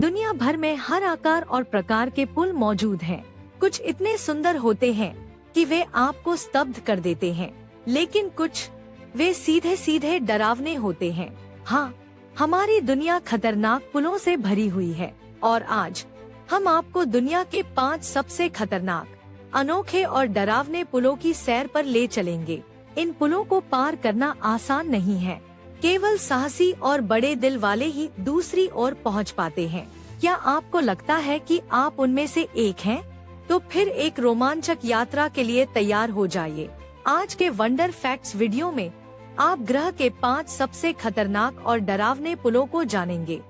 दुनिया भर में हर आकार और प्रकार के पुल मौजूद हैं। कुछ इतने सुंदर होते हैं कि वे आपको स्तब्ध कर देते हैं, लेकिन कुछ वे सीधे सीधे डरावने होते हैं। हाँ, हमारी दुनिया खतरनाक पुलों से भरी हुई है और आज हम आपको दुनिया के 5 सबसे खतरनाक, अनोखे और डरावने पुलों की सैर पर ले चलेंगे। इन पुलों को पार करना आसान नहीं है। केवल साहसी और बड़े दिल वाले ही दूसरी ओर पहुंच पाते हैं। क्या आपको लगता है कि आप उनमें से एक हैं? तो फिर एक रोमांचक यात्रा के लिए तैयार हो जाइए। आज के वंडर फैक्ट्स वीडियो में आप ग्रह के 5 सबसे खतरनाक और डरावने पुलों को जानेंगे।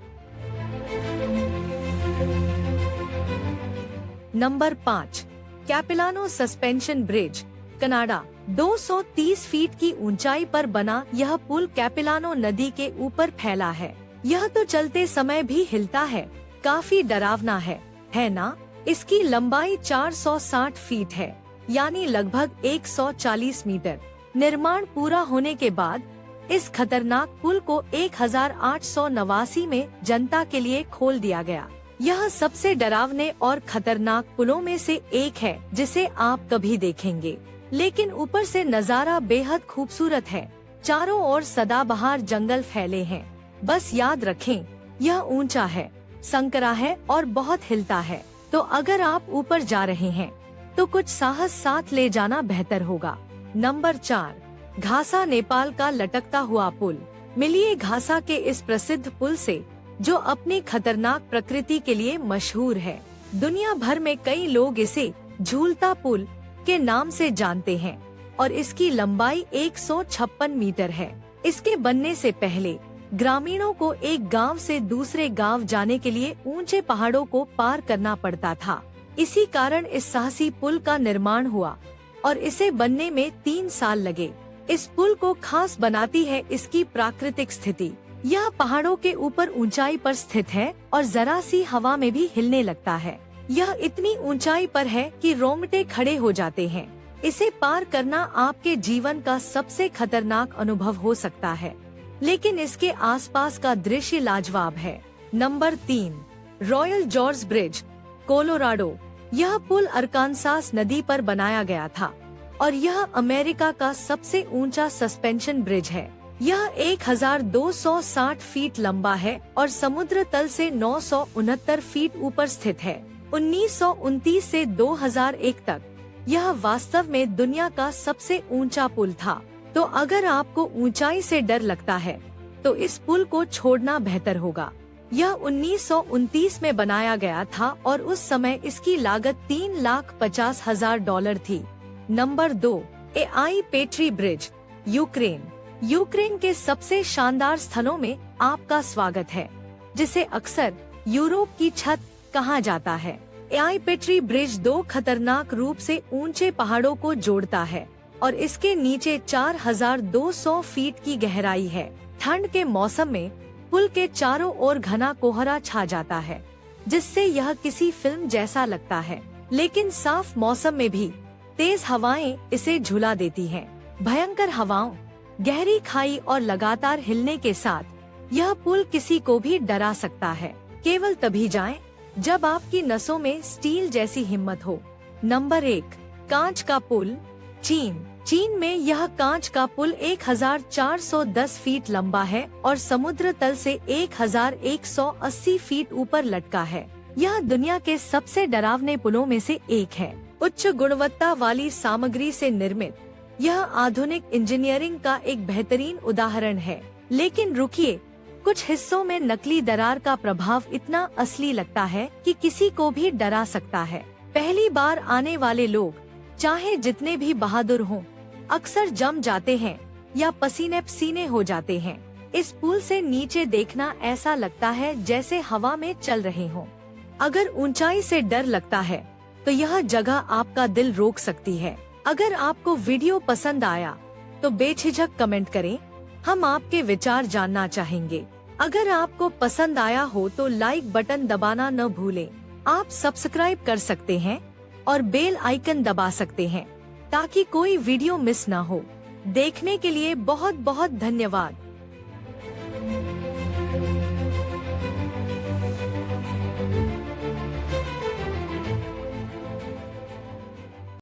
Number 5, Capilano suspension bridge, Canada. 230 feet की ऊंचाई पर बना यह पुल कैपिलानो नदी के ऊपर फैला है। यह तो चलते समय भी हिलता है। काफी डरावना है ना? इसकी लंबाई 460 फीट है, यानी लगभग 140 मीटर। निर्माण पूरा होने के बाद इस खतरनाक पुल को 1889 में जनता के लिए खोल दिया गया। यह सबसे डरावने और खतरनाक पुलों में से एक है जिसे आप कभी देखेंगे। लेकिन ऊपर से नजारा बेहद खूबसूरत है। चारों ओर सदाबहार जंगल फैले हैं। बस याद रखें, यह ऊंचा है, संकरा है और बहुत हिलता है। तो अगर आप ऊपर जा रहे हैं तो कुछ साहस साथ ले जाना बेहतर होगा। नंबर 4, घासा, नेपाल का लटकता हुआ पुल। मिलिए घासा के इस प्रसिद्ध पुल से, जो अपनी खतरनाक प्रकृति के लिए मशहूर है। दुनिया भर में कई लोग इसे झूलता पुल के नाम से जानते हैं और इसकी लंबाई 156 मीटर है। इसके बनने से पहले ग्रामीणों को एक गांव से दूसरे गांव जाने के लिए ऊंचे पहाड़ों को पार करना पड़ता था। इसी कारण इस साहसी पुल का निर्माण हुआ और इसे बनने में 3 साल लगे। इस पुल को खास बनाती है इसकी प्राकृतिक स्थिति। यह पहाड़ों के ऊपर ऊंचाई पर स्थित है और जरा सी हवा में भी हिलने लगता है। यह इतनी ऊंचाई पर है कि रोंगटे खड़े हो जाते हैं। इसे पार करना आपके जीवन का सबसे खतरनाक अनुभव हो सकता है, लेकिन इसके आसपास का दृश्य लाजवाब है। Number 3, royal George bridge, Colorado. यह पुल अरकानसास नदी पर बनाया गया था और यह अमेरिका का सबसे ऊंचा सस्पेंशन ब्रिज है। यह 1260 फीट लंबा है और समुद्र तल से 969 फीट ऊपर स्थित है। 1929 से 2001 तक यह वास्तव में दुनिया का सबसे ऊंचा पुल था। तो अगर आपको ऊंचाई से डर लगता है तो इस पुल को छोड़ना बेहतर होगा। यह 1929 में बनाया गया था और उस समय इसकी लागत $3,50,000 थी। Number 2, AI petri bridge, Ukraine. Ukraine के सबसे शानदार स्थलों में आपका स्वागत है, जिसे अक्सर यूरोप की छत कहा जाता है। एआई पेट्री ब्रिज 2 खतरनाक रूप से ऊंचे पहाड़ों को जोड़ता है और इसके नीचे 4200 फीट की गहराई है। ठंड के मौसम में पुल के चारों ओर घना कोहरा छा जाता है, जिससे यह किसी फिल्म जैसा लगता है। लेकिन साफ मौसम में भी तेज हवाएं इसे झुला देती हैं। भयंकर हवाओं, गहरी खाई और लगातार हिलने के साथ यह पुल किसी को भी डरा सकता है। केवल तभी जाएं जब आपकी नसों में स्टील जैसी हिम्मत हो। नंबर 1, कांच का पुल, चीन। चीन में यह कांच का पुल 1410 फीट लंबा है और समुद्र तल से 1180 फीट ऊपर लटका है। यह दुनिया के सबसे डरावने पुलों में से एक है। उच्च गुणवत्ता वाली सामग्री से निर्मित यह आधुनिक इंजीनियरिंग का एक बेहतरीन उदाहरण है। लेकिन रुकिए, कुछ हिस्सों में नकली दरार का प्रभाव इतना असली लगता है कि किसी को भी डरा सकता है। पहली बार आने वाले लोग, चाहे जितने भी बहादुर हों, अक्सर जम जाते हैं या पसीने पसीने हो जाते हैं। इस पुल से नीचे देखना ऐसा लगता है जैसे हवा में चल रहे हों। अगर ऊंचाई से डर लगता है तो यह जगह आपका दिल रोक सकती है। अगर आपको वीडियो पसंद आया तो बेझिझक कमेंट करें, हम आपके विचार जानना चाहेंगे। अगर आपको पसंद आया हो तो लाइक बटन दबाना न भूलें। आप सब्सक्राइब कर सकते हैं और बेल आइकन दबा सकते हैं ताकि कोई वीडियो मिस ना हो। देखने के लिए बहुत बहुत धन्यवाद।